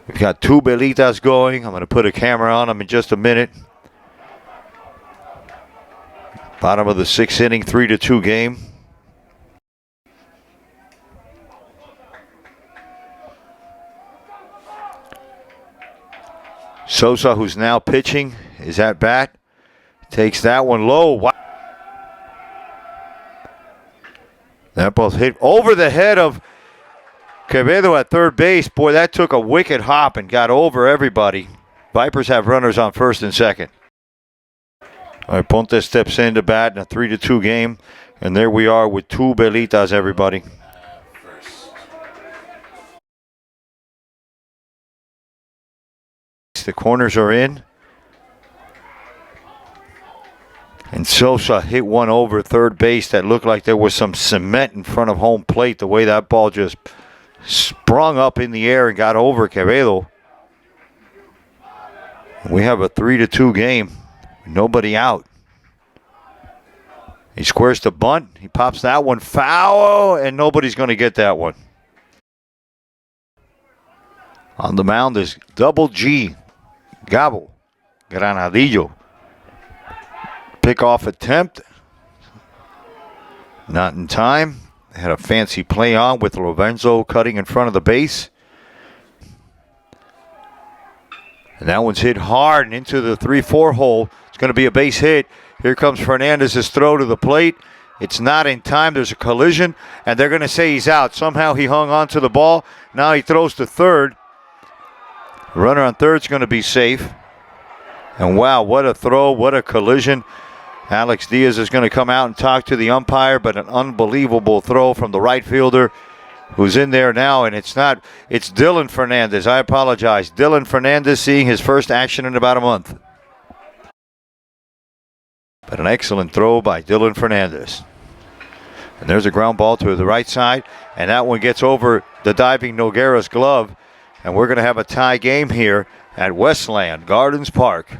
We've got 2 Belitas going. I'm going to put a camera on them in just a minute. Bottom of the 6th inning, 3-2 game. Sosa, who's now pitching, is at bat. Takes that one low. Wow. That ball hit over the head of Quevedo at third base. Boy, that took a wicked hop and got over everybody. Vipers have runners on first and second. All right, Ponte steps in to bat in a 3-2 game. And there we are with two Belitas, everybody. The corners are in. And Sosa hit one over third base that looked like there was some cement in front of home plate, the way that ball just sprung up in the air and got over Quevedo. We have a 3-2 game. Nobody out. He squares the bunt. He pops that one foul, and nobody's going to get that one. On the mound is Double G, Gabo Granadillo. Pickoff attempt. Not in time. They had a fancy play on with Lorenzo cutting in front of the base. And that one's hit hard and into the 3-4 hole. It's going to be a base hit. Here comes Fernandez's throw to the plate. It's not in time. There's a collision, and they're going to say he's out. Somehow he hung on to the ball. Now he throws to third. Runner on third's going to be safe. And wow, what a throw, what a collision. Alex Diaz is going to come out and talk to the umpire, but an unbelievable throw from the right fielder who's in there now, and it's Dylan Fernandez. I apologize. Dylan Fernandez seeing his first action in about a month. But an excellent throw by Dylan Fernandez. And there's a ground ball to the right side, and that one gets over the diving Noguera's glove, and we're going to have a tie game here at Westland Gardens Park.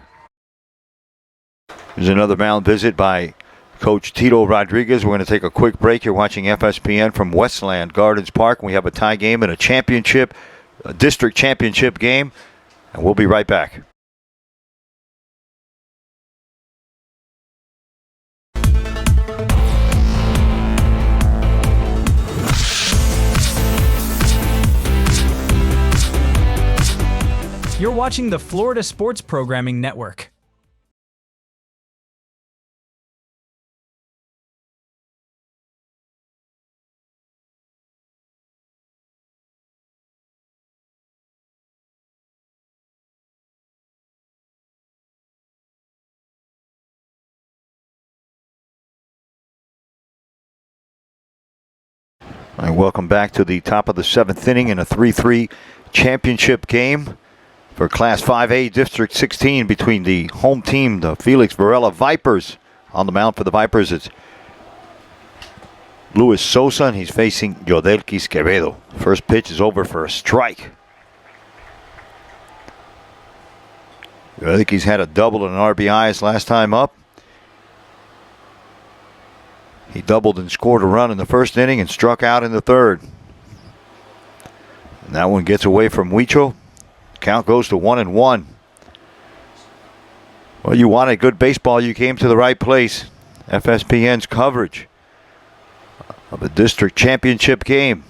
There's another mound visit by Coach Tito Rodriguez. We're going to take a quick break. You're watching FSPN from Westland Gardens Park. We have a tie game and a district championship game, and we'll be right back.
You're watching the Florida Sports Programming Network.
All right, welcome back to the top of the seventh inning in a 3-3 championship game for Class 5A District 16 between the home team, the Felix Varela Vipers. On the mound for the Vipers, it's Luis Sosa, and he's facing Yodelquis Quevedo. First pitch is over for a strike. Yodelquis had a double and an RBI his last time up. He doubled and scored a run in the first inning and struck out in the third. And that one gets away from Huicho. Count goes to 1-1. Well, you wanted good baseball. You came to the right place. FSPN's coverage of a district championship game.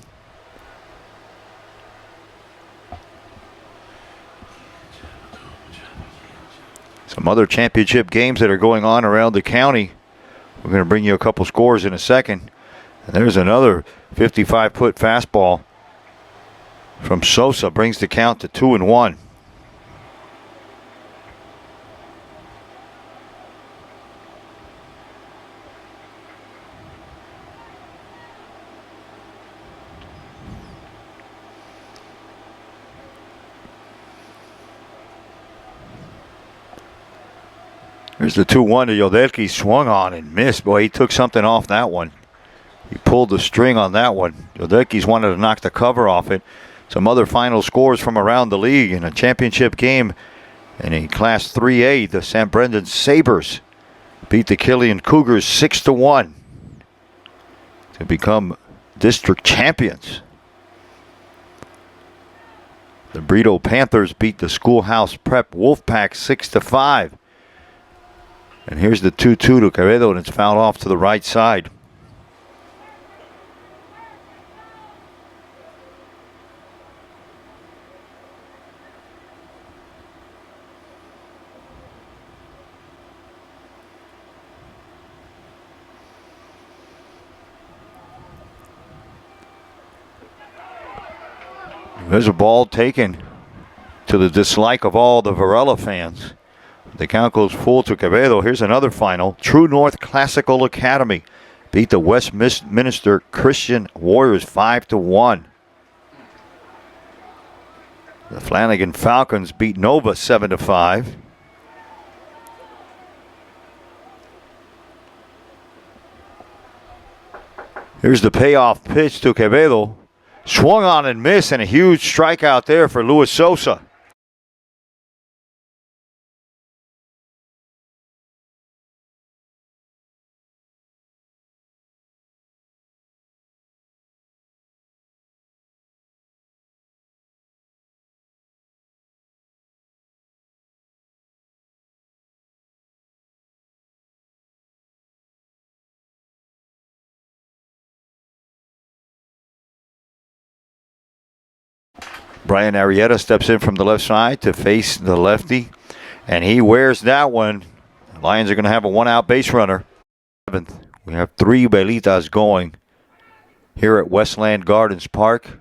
Some other championship games that are going on around the county. We're going to bring you a couple scores in a second. And there's another 55-foot fastball from Sosa. Brings the count to 2-1. Here's the 2-1 to Yodelquis. Swung on and missed. Boy, he took something off that one. He pulled the string on that one. Yodelquis wanted to knock the cover off it. Some other final scores from around the league in a championship game. And in Class 3A, the San Brendan Sabres beat the Killian Cougars 6-1 to become district champions. The Brito Panthers beat the Schoolhouse Prep Wolfpack 6-5. And here's the 2-2 to Quevedo, and it's fouled off to the right side. There's a ball taken to the dislike of all the Varela fans. The count goes full to Quevedo. Here's another final. True North Classical Academy beat the Westminster Christian Warriors 5-1. The Flanagan Falcons beat Nova 7-5. Here's the payoff pitch to Quevedo. Swung on and missed, and a huge strikeout there for Luis Sosa. Brian Arrieta steps in from the left side to face the lefty, and he wears that one. The Lions are going to have a one-out base runner. We have 3 Velitas going here at Westland Gardens Park.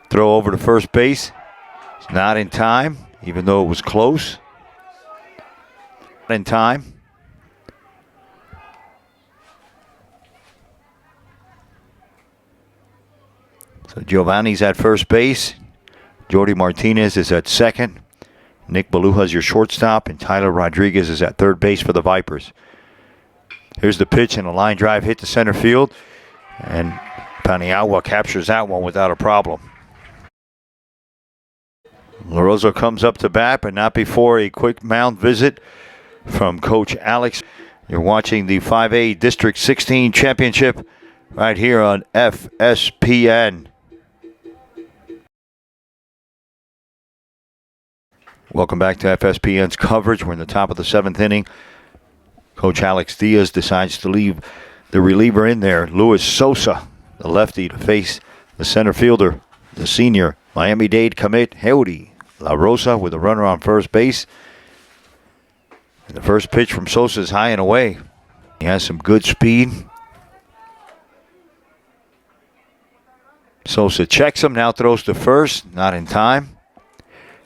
Throw over to first base. It's not in time, even though it was close. Not in time. So Giovanni's at first base. Jordy Martinez is at second. Nick Baluja's your shortstop, and Tyler Rodriguez is at third base for the Vipers. Here's the pitch, and a line drive hit to center field. And Paniagua captures that one without a problem. LaRosa comes up to bat, but not before a quick mound visit from Coach Alex. You're watching the 5A District 16 Championship right here on FSPN. Welcome back to FSPN's coverage. We're in the top of the 7th inning. Coach Alex Diaz decides to leave the reliever in there, Luis Sosa, the lefty, to face the center fielder, the senior Miami-Dade commit, Heudy La Rosa, with a runner on first base. And the first pitch from Sosa is high and away. He has some good speed. Sosa checks him, now throws to first, not in time.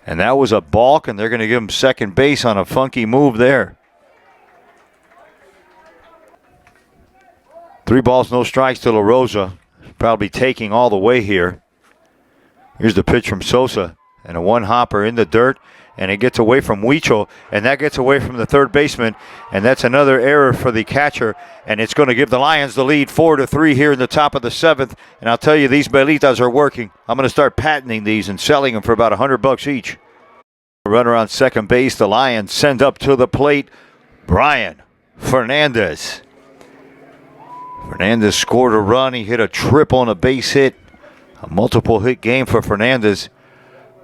And that was a balk, and they're going to give him second base on a funky move there. 3 balls, no strikes to La Rosa. Probably taking all the way here. Here's the pitch from Sosa, and a one-hopper in the dirt, and it gets away from Huicho, and that gets away from the third baseman, and that's another error for the catcher, and it's going to give the Lions the lead 4-3 here in the top of the 7th. And I'll tell you, these Velitas are working. I'm going to start patenting these and selling them for about $100 each. Runner on second base, the Lions send up to the plate Brian Fernandez. Fernandez scored a run. He hit a triple on a base hit. A multiple hit game for Fernandez.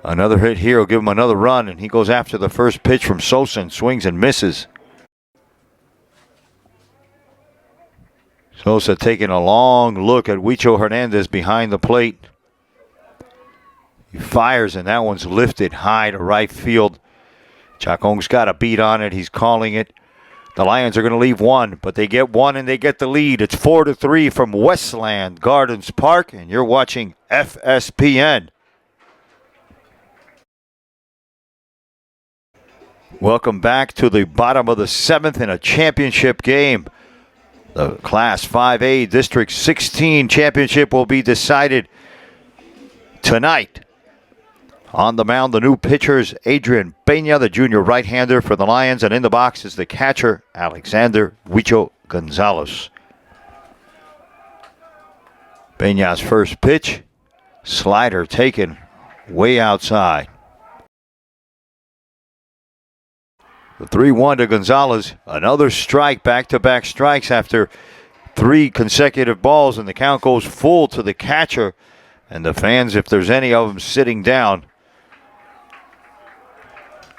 Another hit here will give him another run, and he goes after the first pitch from Sosa and swings and misses. Sosa taking a long look at Huicho Hernandez behind the plate. He fires, and that one's lifted high to right field. Chacong's got a beat on it. He's calling it. The Lions are going to leave one, but they get one and they get the lead. It's 4-3 from Westland Gardens Park, and you're watching FSPN. Welcome back to the bottom of the 7th in a championship game. The Class 5A District 16 championship will be decided tonight. On the mound, the new pitchers, Adrian Peña, the junior right-hander for the Lions, and in the box is the catcher, Alexander Huicho Gonzalez. Peña's first pitch, slider taken way outside. The 3-1 to Gonzalez. Another strike, back-to-back strikes after 3 consecutive balls, and the count goes full to the catcher. And the fans, if there's any of them, sitting down.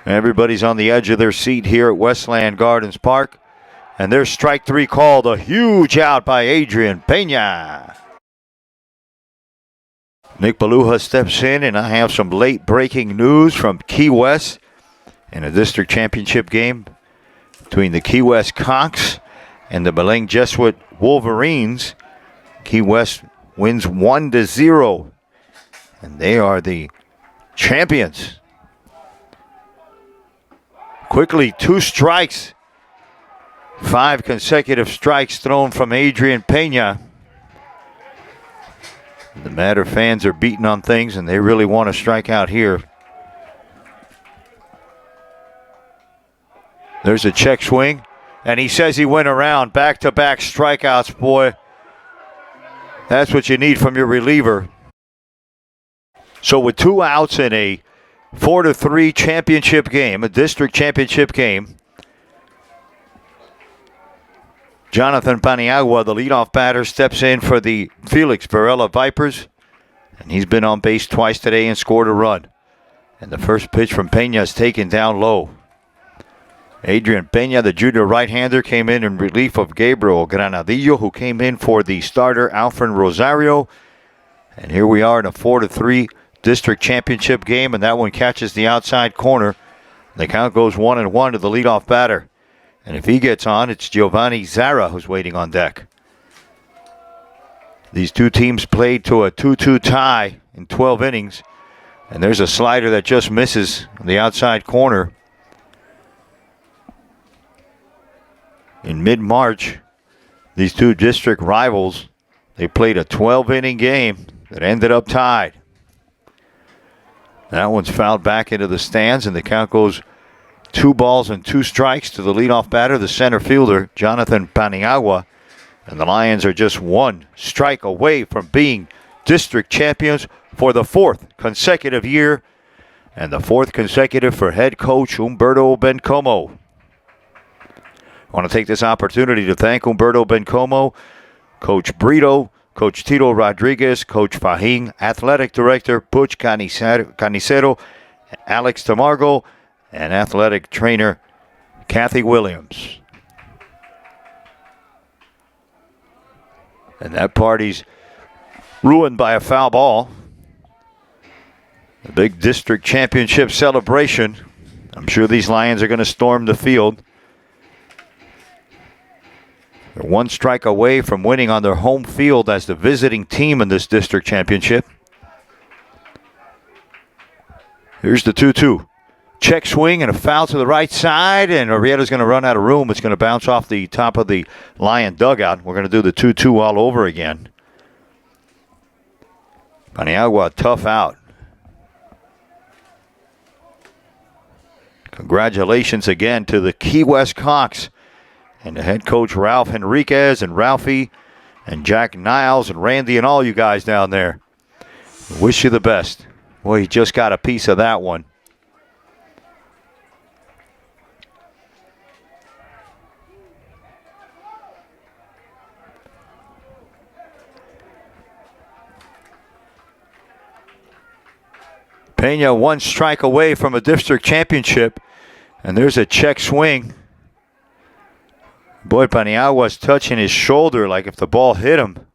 Everybody's on the edge of their seat here at Westland Gardens Park. And there's strike 3 called. A huge out by Adrian Peña. Nick Baluja steps in, and I have some late breaking news from Key West in a district championship game between the Key West Conchs and the Belém Jesuit Wolverines. Key West wins 1-0 And they are the champions. Quickly, 2 strikes. 5 consecutive strikes thrown from Adrian Pena. The Matter fans are beating on things, and they really want to strike out here. There's a check swing, and he says he went around. Back-to-back strikeouts, boy. That's what you need from your reliever. So with 2 outs in a 4-3 championship game, a district championship game, Jonathan Paniagua, the leadoff batter, steps in for the Felix Varela Vipers. And he's been on base twice today and scored a run. And the first pitch from Pena is taken down low. Adrian Pena, the junior right-hander, came in relief of Gabriel Granadillo, who came in for the starter, Alfred Rosario. And here we are in a 4-3 district championship game, and that one catches the outside corner. The count goes 1-1 to the leadoff batter. And if he gets on, it's Giovanni Zara who's waiting on deck. These 2 teams played to a 2-2 tie in 12 innings. And there's a slider that just misses on the outside corner. In mid-March, these 2 district rivals, they played a 12-inning game that ended up tied. That one's fouled back into the stands, and the count goes 2 balls and 2 strikes to the leadoff batter, the center fielder, Jonathan Paniagua. And the Lions are just 1 strike away from being district champions for the 4th consecutive year, and the 4th consecutive for head coach Humberto Bencomo. I want to take this opportunity to thank Humberto Bencomo, Coach Brito, Coach Tito Rodriguez, Coach Fahing, Athletic Director Butch Canicero, Alex Tamargo, and Athletic Trainer Kathy Williams. And that party's ruined by a foul ball. The big district championship celebration. I'm sure these Lions are going to storm the field. They're 1 strike away from winning on their home field as the visiting team in this district championship. Here's the 2-2. Check swing and a foul to the right side, and Arrieta's going to run out of room. It's going to bounce off the top of the Lion dugout. We're going to do the 2-2 all over again. Paniagua, tough out. Congratulations again to the Key West Cox and the head coach Ralph Henriquez and Ralphie and Jack Niles and Randy and all you guys down there. Wish you the best. Well, you just got a piece of that one. Pena 1 strike away from a district championship, and there's a check swing. Boy, Paniagua's touching his shoulder like if the ball hit him.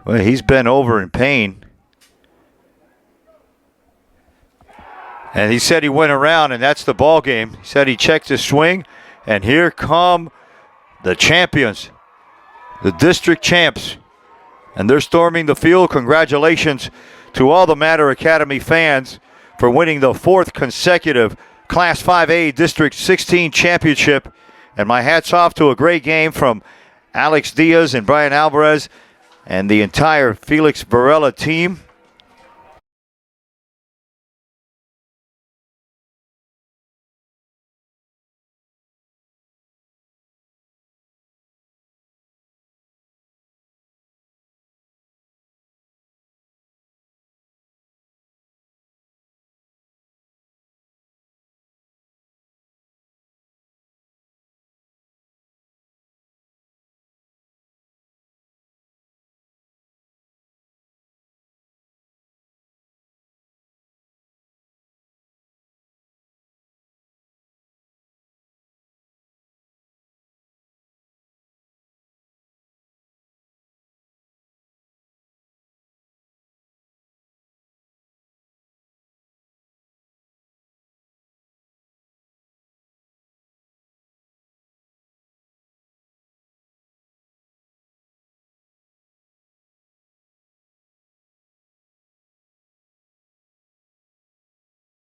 Well, he's bent over in pain. And he said he went around, and that's the ball game. He said he checked his swing, and here come the champions, the district champs. And they're storming the field. Congratulations to all the Matter Academy fans for winning the 4th consecutive Class 5A District 16 championship. And my hat's off to a great game from Alex Diaz and Brian Alvarez and the entire Felix Varela team.